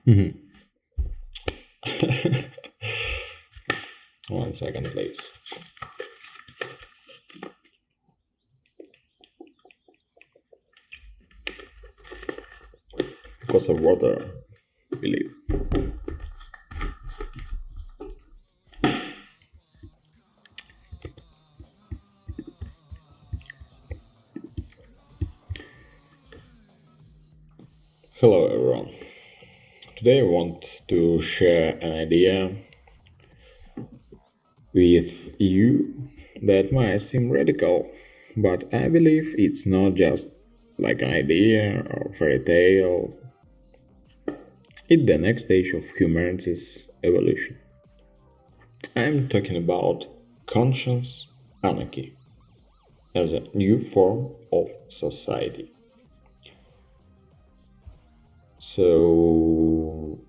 Mhm. 1 second, please. Because of water, I believe. Hello, everyone. Today I want to share an idea with you that might seem radical, but I believe it's not just like an idea or fairy tale. It's the next stage of humanity's evolution. I'm talking about conscious anarchy as a new form of society. So,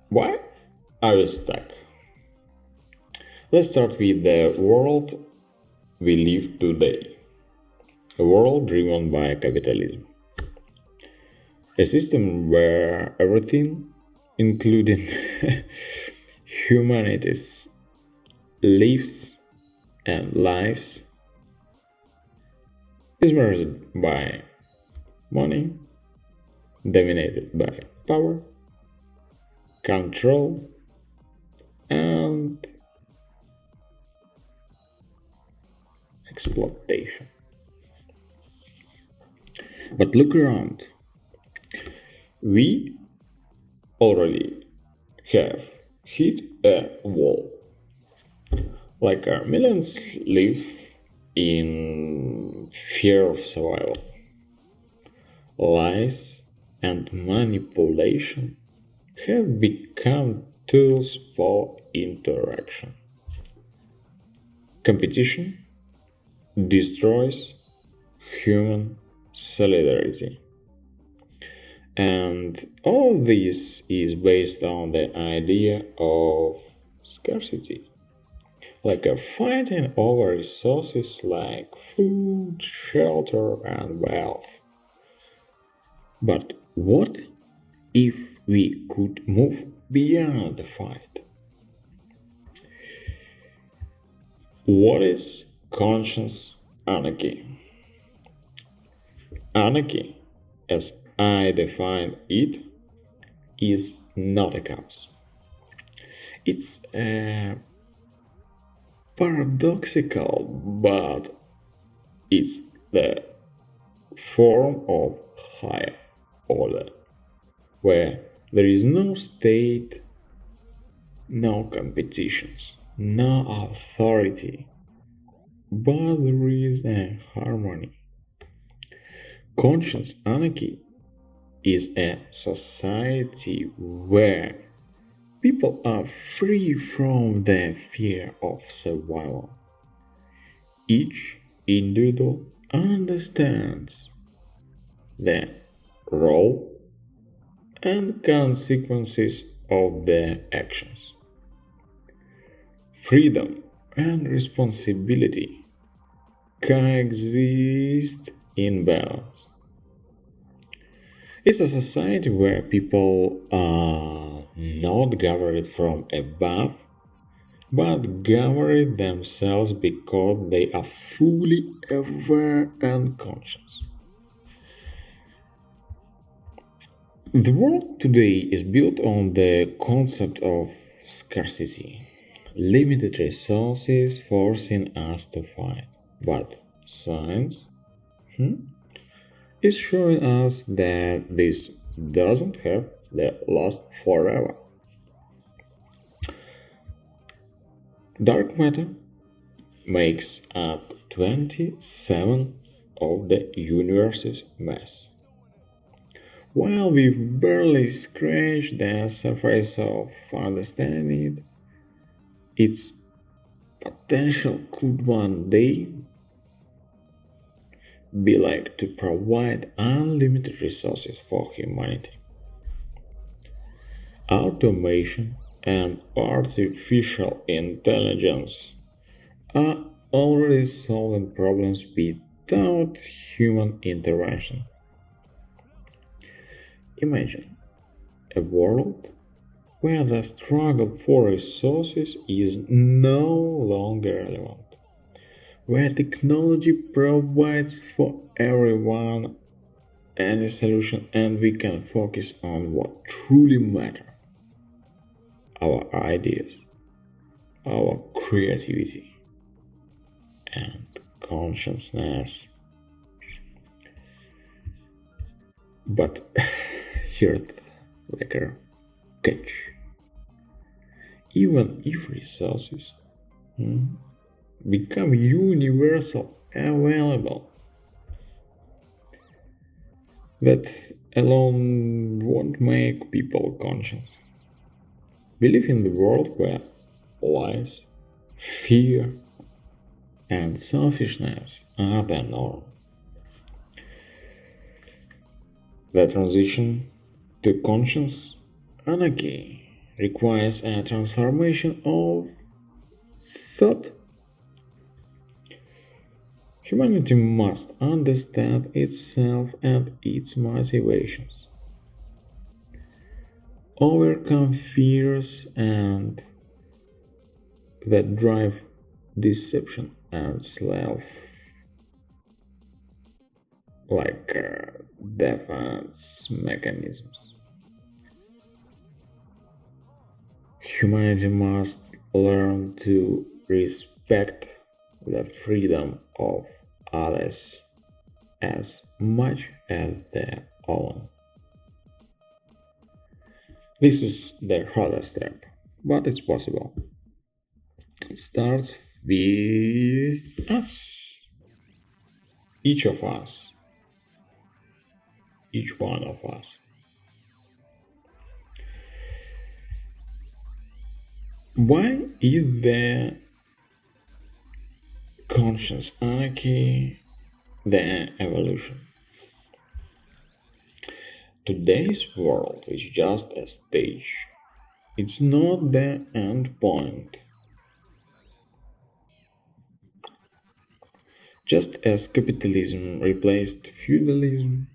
why are we stuck? Let's start with the world we live today. A world driven by capitalism. A system where everything, including humanity's lives and lives, is measured by money, dominated by power, control, and exploitation. But look around. We already have hit a wall. Like our millions live in fear of survival. Lies and manipulation have become tools for interaction. Competition destroys human solidarity. And all this is based on the idea of scarcity. Like a fighting over resources like food, shelter, and wealth. But what if we could move beyond the fight? What is conscious anarchy? Anarchy, as I define it, is not a chaos. It's a paradoxical, but it's the form of higher order, where there is no state, no competitions, no authority, but there is a harmony. Conscious anarchy is a society where people are free from the fear of survival. Each individual understands the role and consequences of their actions. Freedom and responsibility coexist in balance. It's a society where people are not governed from above, but govern themselves because they are fully aware and conscious. The world today is built on the concept of scarcity, limited resources forcing us to fight. But science is showing us that this doesn't have the last forever. Dark matter makes up 27 of the universe's mass. While we've barely scratched the surface of understanding it, its potential could one day be like to provide unlimited resources for humanity. Automation and artificial intelligence are already solving problems without human intervention. Imagine A world where the struggle for resources is no longer relevant, where technology provides for everyone any solution and we can focus on what truly matters: our ideas, our creativity, and consciousness. But here's like a catch. Even if resources become universal available, that alone won't make people conscious. We live in the world where lies, fear, and selfishness are the norm. The transition to conscious anarchy requires a transformation of thought. Humanity must understand itself and its motivations, overcome fears and that drive deception and self defense mechanisms. Humanity must learn to respect the freedom of others as much as their own. This is the hardest step, but it's possible. It starts with us, each of us, each one of us. Why is there conscious anarchy the evolution? Today's world is just a stage. It's not the end point. Just as capitalism replaced feudalism,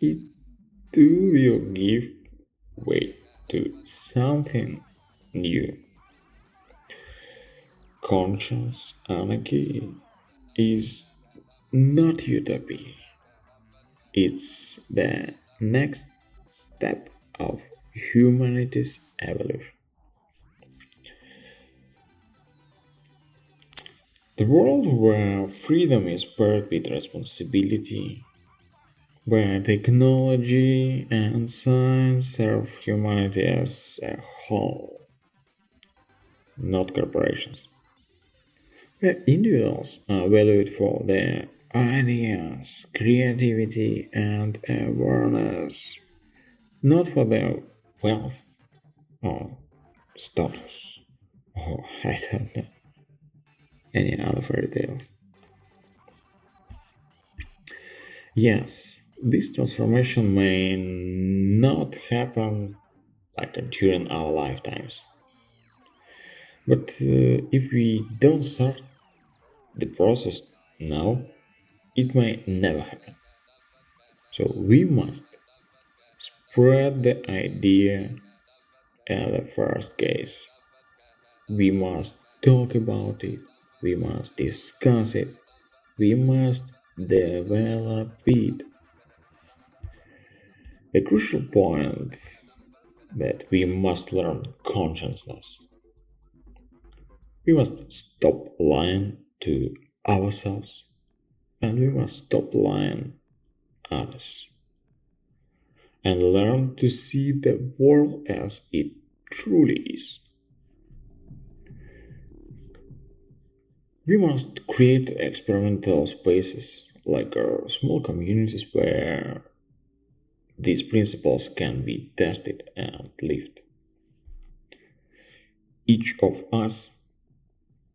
it too will give way to something new. Conscious anarchy is not utopia. It's the next step of humanity's evolution. The world where freedom is paired with responsibility, where technology and science serve humanity as a whole, not corporations. Where individuals are valued for their ideas, creativity, and awareness, not for their wealth or status, or I don't know, any other fairy tales. Yes, this transformation may not happen during our lifetimes, but if we don't start the process now, it may never happen. So we must spread the idea in the first case. We must talk about it. We must discuss it. We must develop it. The crucial point that we must learn consciousness. We must stop lying to ourselves and we must stop lying others and learn to see the world as it truly is. We must create experimental spaces like small communities where these principles can be tested and lived. Each of us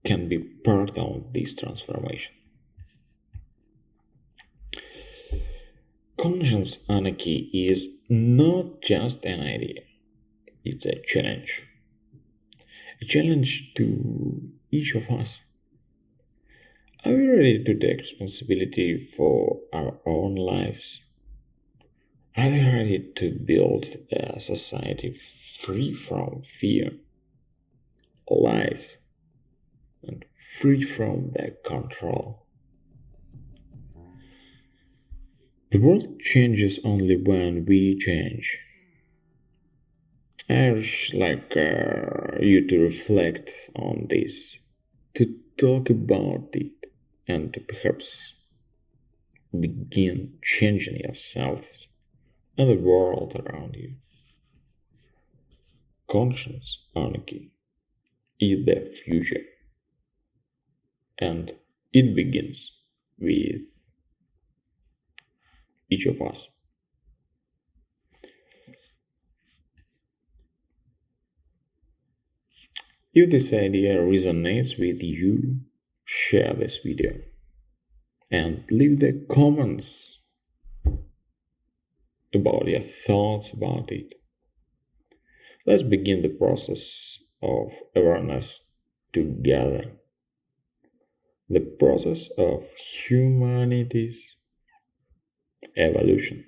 can be part of this transformation. Conscious anarchy is not just an idea, it's a challenge. A challenge to each of us. Are we ready to take responsibility for our own lives? Are we ready to build a society free from fear, lies, and free from their control? The world changes only when we change. I urge you to reflect on this, to talk about it, and to perhaps begin changing yourselves and the world around you. Conscious Anarchy is the future, and it begins with each of us. If this idea resonates with you, share this video and leave the comments about your thoughts about it. Let's begin the process of awareness together. The process of humanity's evolution.